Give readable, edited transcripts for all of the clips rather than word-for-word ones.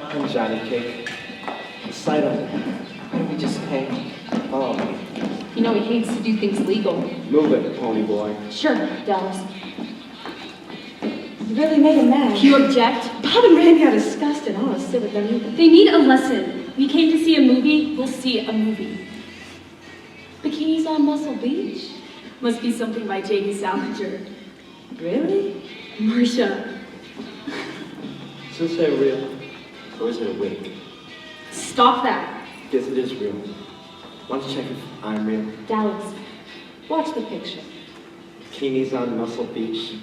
I'm Johnny Cake. Slide on it. Why don't we just hang? Follow me. You know he hates to do things legal. Move it, pony boy. Sure, Dallas. You really made him mad. Do you object? Bob and Randy are disgusted. I don't want to sit with them either. They need a lesson. We came to see a movie, we'll see a movie. Bikinis on Muscle Beach? Must be something by J.D. Salinger. Really? Marcia. Is this a real? Or is it a wig? Stop that. Guess it is real. Why don't you check if I'm real? Dallas, watch the picture. Bikinis on Muscle Beach.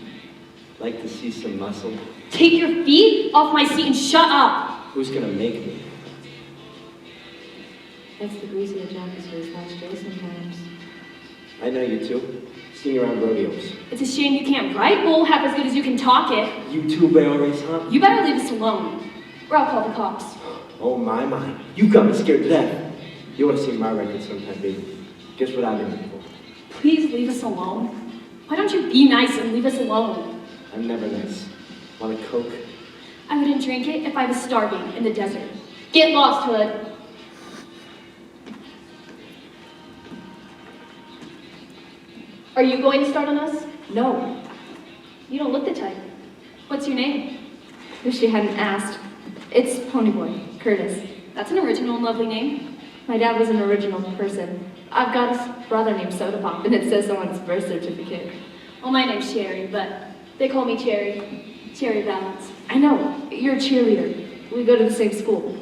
Like to see some muscle. Take your feet off my seat and shut up. Who's gonna make me? That's the greasy of Jackie's for his last day sometimes. I know you two. Seen you around rodeos. It's a shame you can't write bull half as good as you can talk it. You two barrel race, huh? You better leave us alone, or I'll call the cops. Oh my. You got me scared to death. You wanna see my record sometime, baby. Guess what I've been looking for? Please leave us alone. Why don't you be nice and leave us alone? I'm never nice. Want a Coke? I wouldn't drink it if I was starving in the desert. Get lost, Hood. Are you going to start on us? No. You don't look the type. What's your name? If she hadn't asked. It's Ponyboy, Curtis. That's an original and lovely name. My dad was an original person. I've got a brother named Soda Pop, and it says so on his birth certificate. Well, my name's Sherry, but they call me Cherry. Cherry Valance. I know, you're a cheerleader. We go to the same school.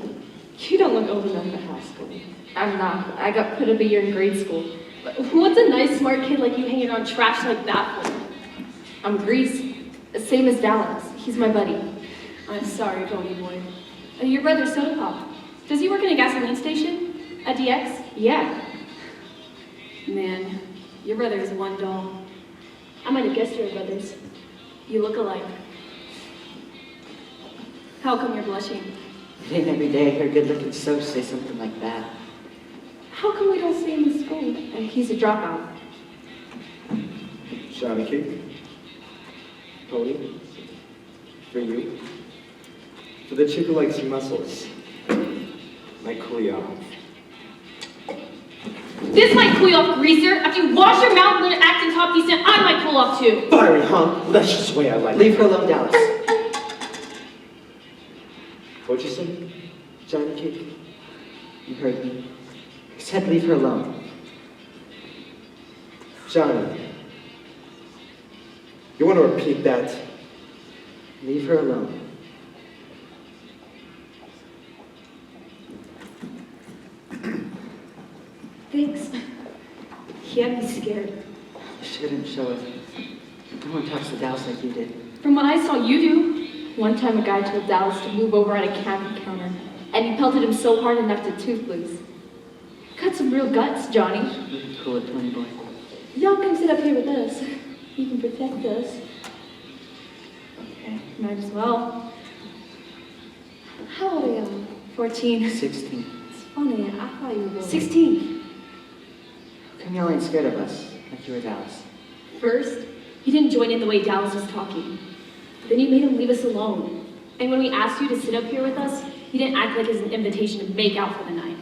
You don't look old enough for high school. I'm not. I got put up a year in grade school. But what's a nice, smart kid like you hanging around trash like that for? I'm Grease. Same as Dallas. He's my buddy. I'm sorry, Pony Boy. Your brother's Soda Pop. Does he work in a gasoline station? A DX? Yeah. Man, your brother is one doll. I might have guessed you were brothers. You look alike. How come you're blushing? It ain't every day I hear good-looking soaps say something like that. How come we don't see him in school? He's a dropout. Johnny Cake. Pony. For you. For the chick who likes your muscles. Might cool you off. This might cool you off, greaser. After you wash your mouth and act and talk decent, I might cool off too. Fiery, huh? Well, that's just the way I like it. Leave her alone, Dallas. What'd you say, Johnny Cake? You heard me. I said leave her alone. Johnny. You want to repeat that? Leave her alone. Thanks. He had me scared. You shouldn't show it. No one talks to Dallas like you did. From what I saw you do, One time a guy told Dallas to move over on a candy counter, and he pelted him so hard enough to tooth loose. Got some real guts, Johnny. Cool it, Ponyboy. Y'all come sit up here with us. You can protect us. Okay. Might as well. How old are y'all? 14. 16. It's funny, I thought you were 16. How come y'all ain't scared of us, like you were Dallas? First, you didn't join in the way Dallas was talking. Then you made him leave us alone. And when we asked you to sit up here with us, you didn't act like it was an invitation to make out for the night.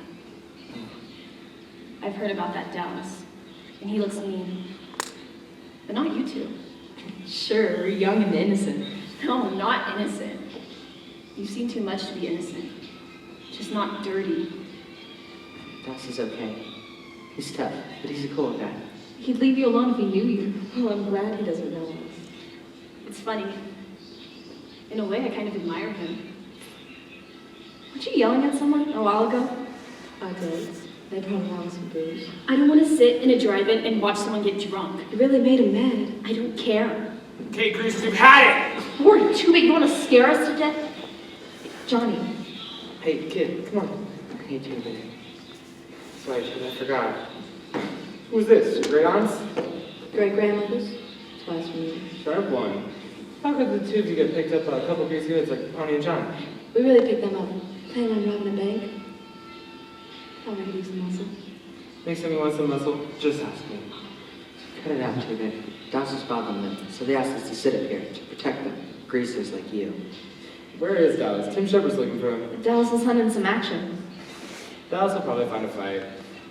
I've heard about that Dallas, and he looks mean. But not you two. Sure, we're young and innocent. No, not innocent. You've seen too much to be innocent. Just not dirty. Dallas is okay. He's tough, but he's a cool guy. He'd leave you alone if he knew you. Well, I'm glad he doesn't know us. It's funny. In a way, I kind of admire him. Weren't you yelling at someone a while ago? I did. They brought along some booze. I don't want to sit in a drive-in and watch someone get drunk. It really made him mad. I don't care. Okay, Grease, you've had it! We're too big. You want to scare us to death? Johnny. Hey, kid, come on. I hate you, but Sorry, I forgot. Who's this? Your great aunts? Great grandmothers. Twice removed. Sharp one. How could the two of you get picked up by a couple of greasy hoods like Pony and John? We really picked them up. Planning on robbing a bank. Thought we could use some muscle. Next time you want some muscle, just ask me. cut it out too bit. Dallas is bothering them, so they asked us to sit up here to protect them, greasers like you. Where is Dallas? Tim Shepard's looking for him. Dallas is hunting some action. Dallas will probably find a fight.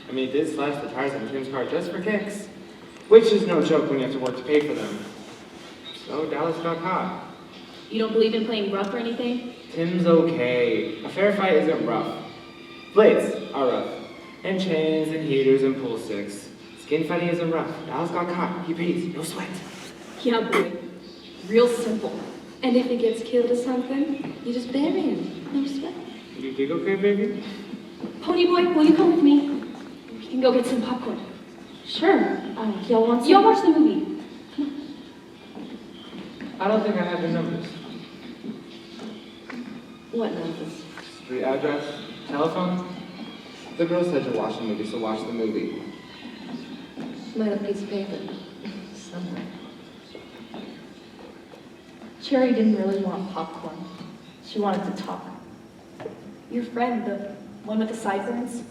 I mean, he did slash the tires on Tim's car just for kicks. Which is no joke when you have to work to pay for them. So Dallas got caught. You don't believe in playing rough or anything? Tim's okay. A fair fight isn't rough. Blades are rough. And chains and heaters and pull sticks. Skin fighting isn't rough. Dallas got caught. He pays. No sweat. Yeah, boy. Real simple. And if he gets killed or something, you just bury him. No sweat. You dig okay, baby? Pony boy, will you come with me? We can go get some popcorn. Sure. Y'all want some? Y'all watch the movie. I don't think I have your numbers. What numbers? Street address? Telephone? The girl said to watch the movie, so watch the movie. Might have a piece of paper. Somewhere. Cherry didn't really want popcorn. She wanted to talk. Your friend, the one with the sideburns,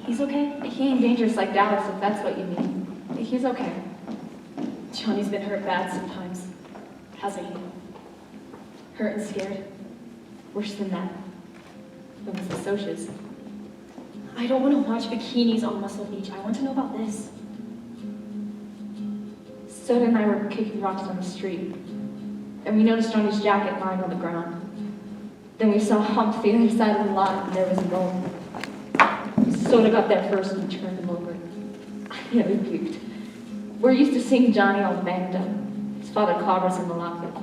he's okay? He ain't dangerous like Dallas, if that's what you mean. He's okay. Johnny's been hurt bad sometimes, hasn't he? Hurt and scared. Worse than that. It was the socias. I don't want to watch bikinis on Muscle Beach. I want to know about this. Soda and I were kicking rocks on the street, and we noticed Johnny's jacket lying on the ground. Then we saw Hump the other side of the lot, and there was a bone. Soda got there first and turned him over. I nearly puked. We're used to seeing Johnny all banged up. His father clobbers him a lot, but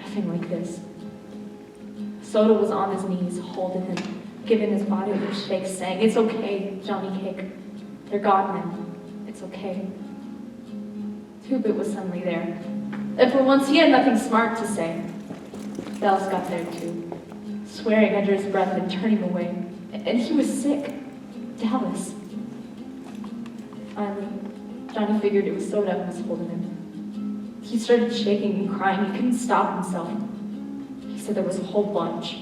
nothing like this. Soda was on his knees, holding him, giving his body a little shake, saying, "It's okay, Johnny Cake. They're gone now. It's okay." Two-Bit was suddenly there. And for once, he had nothing smart to say. Dallas got there too, swearing under his breath and turning away. And he was sick. Dallas. Finally, Johnny figured it was Soda who was holding him. He started shaking and crying. He couldn't stop himself. He said there was a whole bunch,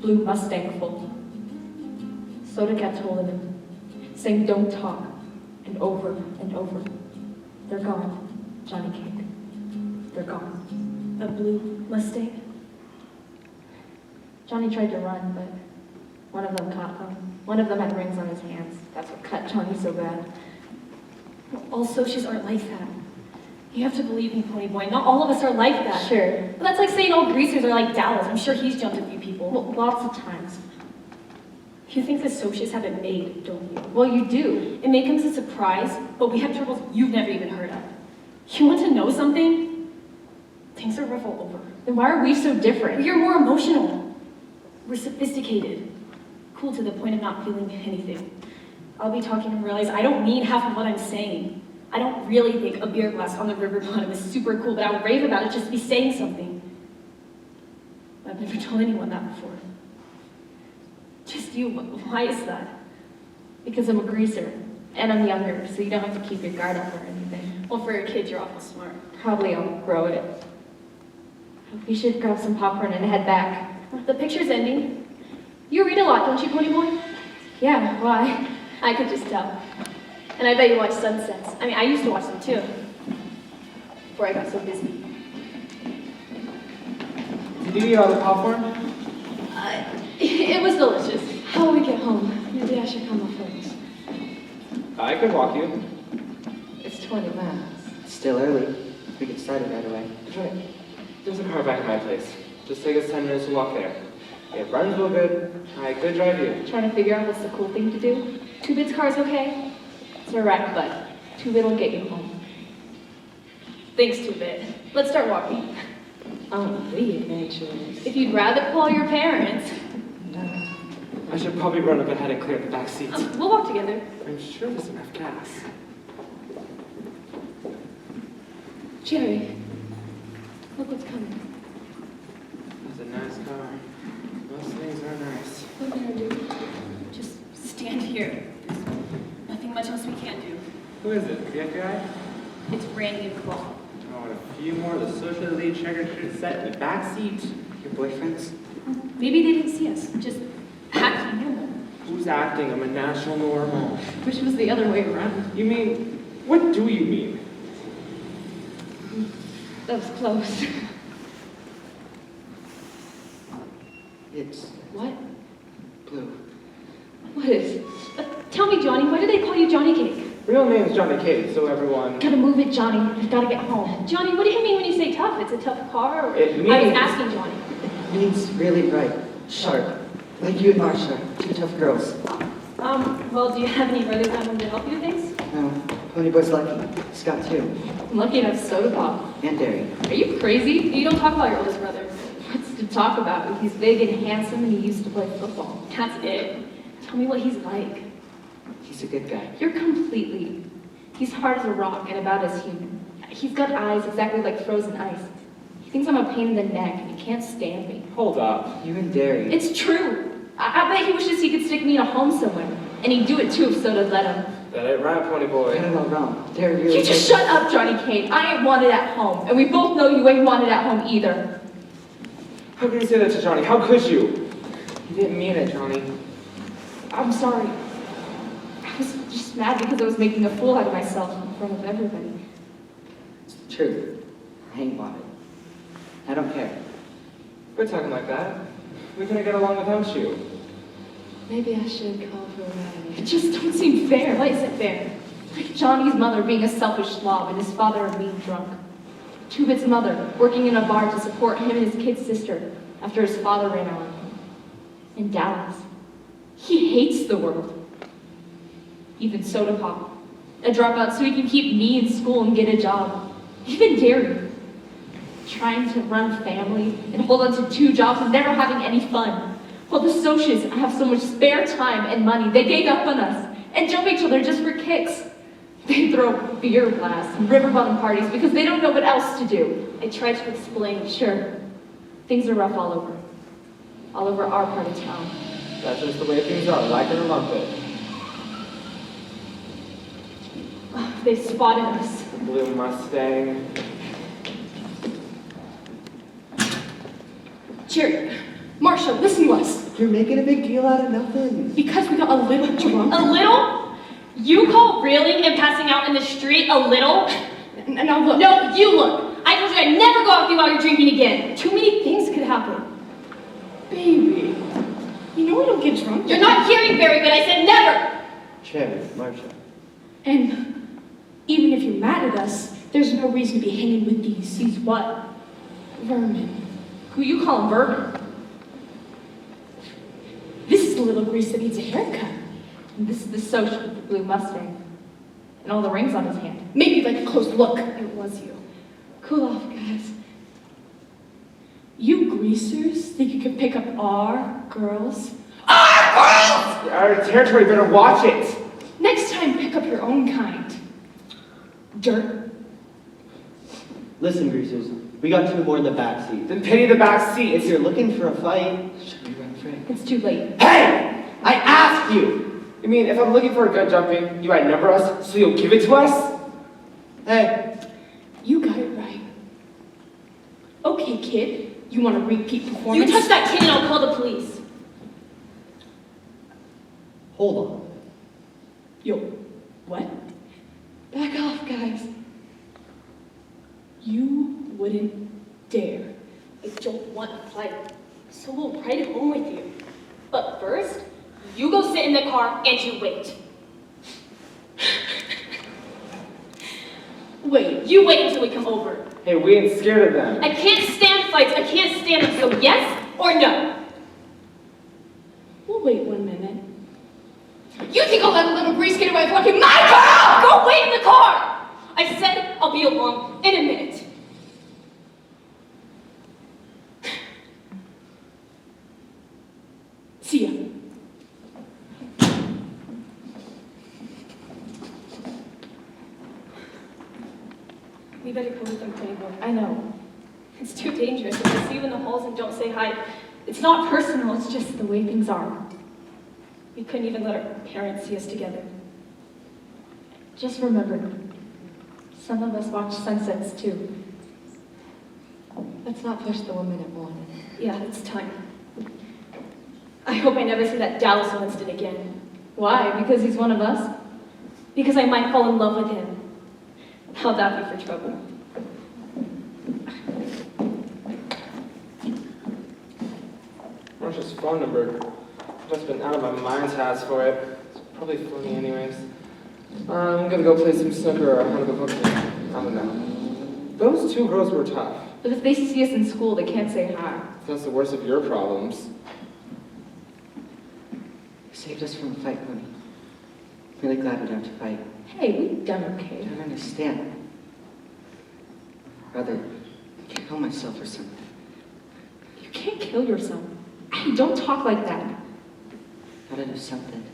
blue Mustang full. Soda kept holding him, saying, "Don't talk," and over and over. "They're gone, Johnny Cake. They're gone." A blue Mustang? Johnny tried to run, but one of them caught him. One of them had rings on his hands. That's what cut Johnny so bad. All socias aren't like that. You have to believe me, Pony Boy. Not all of us are like that. Sure. But that's like saying all greasers are like Dallas. I'm sure he's jumped a few people. Well, lots of times. You think the socias have it made, don't you? Well, you do. It may come as a surprise, but we have troubles you've never even heard of. You want to know something? Things are rough all over. Then why are we so different? We're more emotional. We're sophisticated. Cool to the point of not feeling anything. I'll be talking and realize I don't mean half of what I'm saying. I don't really think a beer glass on the river bottom is super cool, but I'll rave about it just to be saying something. I've never told anyone that before. Just you. Why is that? Because I'm a greaser. And I'm younger, so you don't have to keep your guard up or anything. Well, for a kid, you're awful smart. Probably I'll grow it. We should grab some popcorn and head back. The picture's ending. You read a lot, don't you, Pony Boy? Yeah, why? I could just tell. And I bet you watch sunsets. I mean, I used to watch them too. Before I got so busy. Did you eat all the popcorn? It was delicious. How will we get home? Maybe I should come up first. I could walk you. It's 20 miles. It's still early. We get started right away. Johnny, there's a car back at my place. Just take us 10 minutes to walk there. If runs real good, I could drive you. Trying to figure out what's the cool thing to do? Two-Bit's car's okay. It's a wreck, but Two-Bit will get you home. Thanks, Two-Bit. Let's start walking. We adventurers. If you'd rather call your parents. No. I should probably run up ahead and clear up the back seats. We'll walk together. I'm sure there's enough gas. Jerry, look what's coming. That's a nice car. Most things are nice. What can I do? Just stand here. There's nothing much else we can do. Who is it? The FBI? It's Randy and Claw. Oh, and a few more of the social elite checkered set in the back seat. Your boyfriends? Maybe they didn't see us. Just acting normal. Who's acting? I'm a natural normal. Wish it was the other way around. You mean, what do you mean? That was close. It's What? blue. What is? Tell me, Johnny, why do they call you Johnny Cake? Real name's Johnny Cage, so everyone. Gotta move it, Johnny. We've gotta get home. Johnny, what do you mean when you say tough? It's a tough car? Or... It I was means- asking Johnny. It means really bright, sharp, like you and Marsha, two tough girls. Well, do you have any brothers that want to help you with things? No, Ponyboy's lucky. He's got two, I'm lucky to have soda pop. and dairy. Are you crazy? You don't talk about your oldest brother. What's to talk about? He's big and handsome and he used to play football. That's it. Tell me what he's like. He's a good guy. You're completely. He's hard as a rock and about as human. He's got eyes exactly like frozen ice. He thinks I'm a pain in the neck and he can't stand me. Hold up. You and dairy. It's true. I bet he wishes he could stick me in a home somewhere. And he'd do it too if Soda'd let him. That ain't right, Pony Got Boy. it all wrong. Dairy really. You just shut up, Johnny Cage. I ain't wanted at home. And we both know you ain't wanted at home either. How could you say that to Johnny? How could you? You didn't mean it, Johnny. I'm sorry. I was just mad because I was making a fool out of myself in front of everybody. It's the truth. I ain't wanted. I don't care. Quit talking like that. We couldn't get along without you. Maybe I should call for a ride. It just don't seem fair. Why is it fair? Like Johnny's mother being a selfish slob and his father a mean drunk. Tubit's mother working in a bar to support him and his kid sister after his father ran out on him. And Dallas. He hates the world. Even Soda Pop. A dropout so he can keep me in school and get a job. Even Gary. Trying to run a family and hold on to 2 jobs and never having any fun. While the Socias have so much spare time and money, they gave up on us and jump each other just for kicks. They throw beer blasts and river bottom parties because they don't know what else to do. I tried to explain. Sure, things are rough all over. All over our part of town. That's just the way things are, like it or lump it. They spotted us. Blue Mustang. Jerry, Marsha, listen to us. You're making a big deal out of nothing. Because we got a little drunk. A little? You call reeling and passing out in the street a little? Now look. No, you look. I told you I'd never go out with you while you're drinking again. Too many things could happen. Baby, you know I don't get drunk. You're not hearing very good. I said never. Cherry, Marsha. And even if you're mad at us, there's no reason to be hanging with these what? Vermin. Who you call vermin? This is the little grease that needs a haircut. And this is the social with the blue Mustang. And all the rings on his hand. Maybe like a close look. It was you. Cool off, guys. You greasers think you can pick up our girls? Our territory, better watch it. Next time, pick up your own kind. Dirt. Listen, greasers, we got 2 more in the back seat. Then pity the back seat. If you're looking for a fight, Should we run Frank? It's too late. Hey! I asked you! You mean if I'm looking for a gun jumping, you outnumber us, so you'll give it to us? hey, You got it right. Okay, kid. You want a repeat You performance? touch that kid and I'll call the police. hold on. Yo, what? Back off, guys. You wouldn't dare. I don't want to fight, so we'll ride home with you. But first, you go sit in the car and you wait. Wait, You wait until we come over. Hey, we ain't scared of them. I can't stand fights. I can't stand them. So yes or no? we'll wait 1 minute. You think I'll let a little grease get away with fucking my girl? Go wait in the car. I said I'll be along in a minute. See ya. We better go with them, Playboy. I know. It's too dangerous. If I see you in the halls and don't say hi, it's not personal. It's just The way things are. we couldn't even let our parents see us together. Just remember, some of us watch sunsets too. Let's not push the woman at one. Yeah, it's time. I hope I never see that Dallas Winston again. Why? Because he's one of us? Because I might fall in love with him. How'd that be for trouble? Marcia's phone number. I've just been out of my mind's house for it. It's probably phony anyways. I'm gonna go play some snooker or hunt up a book. I don't know. Those two girls were tough. But if they see us in school, they can't say hi. That's the worst of your problems. You saved us from a fight, Pony. Really glad we don't have to fight. Hey, we've done I okay. don't understand. Rather, kill myself or something. You can't kill yourself. Hey, don't talk like that. Gotta do something.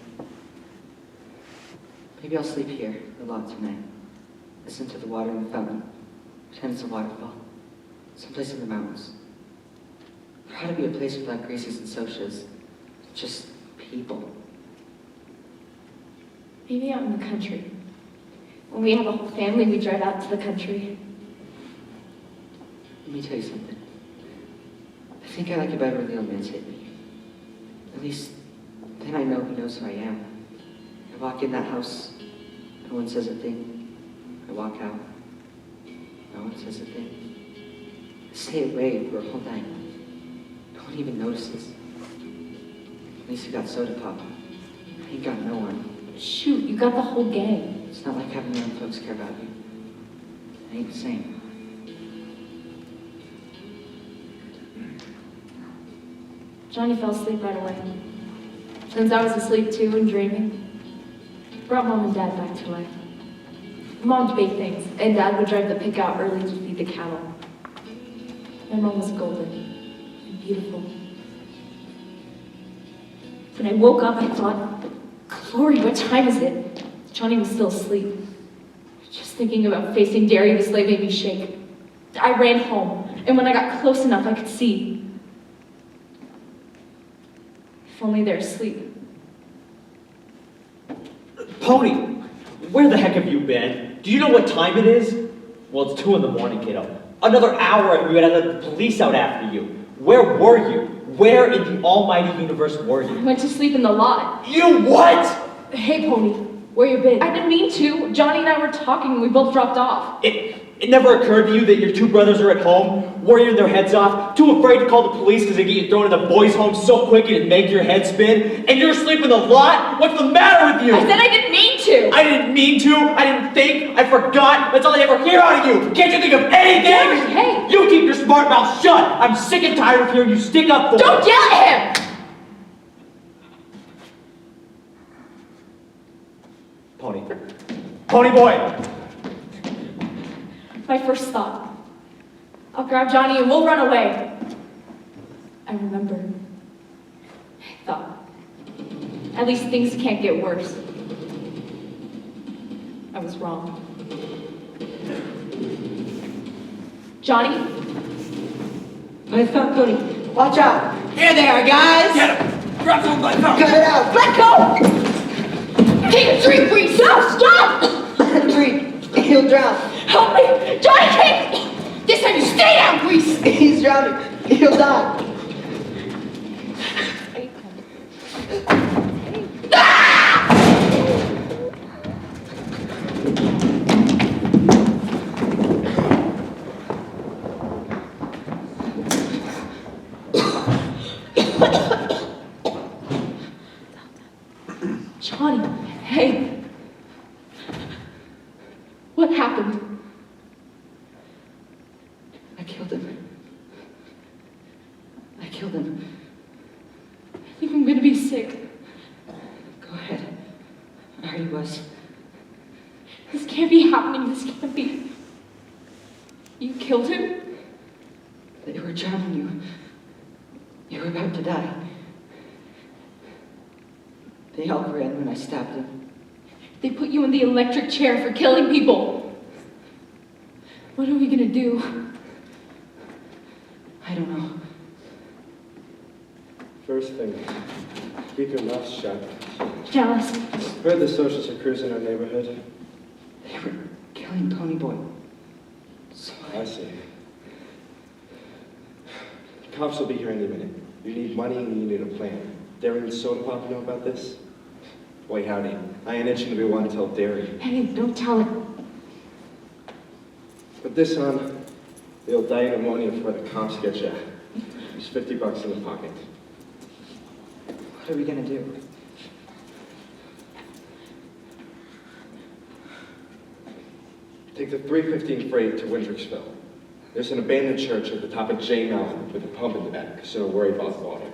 Maybe I'll sleep here a lot tonight. Listen to the water in the fountain. Pretend it's a waterfall. Someplace in the mountains. There ought to be a place without Gracies and Socias. Just people. Maybe out in the country. When we have a whole family, we drive out to the country. Let me tell you something. I think I like it better when the old man's hit me. At least, then I know he knows who I am. I walk in that house, no one says a thing. I walk out, no one says a thing. I stay away for a whole night. No one even notices. At least you got soda pop. I ain't got no one. Shoot, you got the whole gang. It's not like having your own folks care about you. It ain't the same. Johnny fell asleep right away. Since I was asleep too and dreaming, brought Mom and Dad back to life. Mom'd bake things, and Dad would drive the pick out early to feed the cattle. My mom was golden and beautiful. When I woke up, I thought, Glory, what time is it? Johnny was still asleep. Just thinking about facing Darius Slay made me shake. I ran home, and when I got close enough, I could see. If only they're asleep. Pony, where the heck have you been? Do you know what time it is? Well, it's 2 in the morning, kiddo. Another hour and we would have the police out after you. Where were you? Where in the almighty universe were I you? went to sleep in the lot. You what? Hey, Pony, where you been? I didn't mean to. Johnny and I were talking and we both dropped off. It never occurred to you that your 2 brothers are at home, worrying their heads off, too afraid to call the police because they get you thrown in the boys' home so quick it'd make your head spin, and you're asleep in the lot? What's the matter with you? I said I didn't mean to. I didn't mean to, I didn't think, I forgot. That's all I ever hear out of you. Can't you think of anything? Hey. You keep your smart mouth shut. I'm sick and tired of hearing you stick up for Don't me. yell at him! Pony boy. My first thought. I'll grab Johnny and we'll run away. I remembered. I thought, at least things can't get worse. I was wrong. Johnny? I found Pony. Watch out! Here they are, guys! Get him! Grab someone by the throat! Cut it out! Let go! Take a drink, please! No, stop! Drink. He'll drown. Help me! Johnny, take! This time you stay down, please! He's drowning. He'll die. Johnny, hey. What happened? I killed him. I killed him. I think I'm gonna be sick. Go ahead. I already was. This can't be happening. This can't be. You killed him? They were drowning you. You were about to die. They all ran when I stabbed him. They put you in the electric chair for killing people. What are we gonna do? I don't know. First thing, keep your mouth shut. Jealous. Heard the socials are cruising our neighborhood. They were killing Pony Boy. So I see. The cops will be here any minute. You need money and you need a plan. Derry and Soda Pop know about this? Boy, howdy. I ain't itching to be one to tell Derry. Hey, don't tell him. Put this on. They'll die in ammonia before the cops get you. There's $50 in the pocket. What are we gonna do? Take the 3:15 freight to Windricksville. There's an abandoned church at the top of J Mountain with a pump in the back, so don't worry about the water.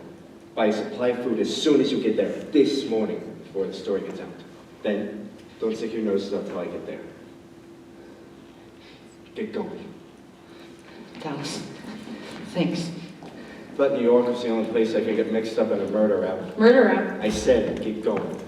Buy a supply of food as soon as you get there, this morning, before the story gets out. Then, don't stick your noses out till I get there. Get going. Dallas, thanks. But New York was the only place I could get mixed up in a murder rap. Murder rap. I said, get going.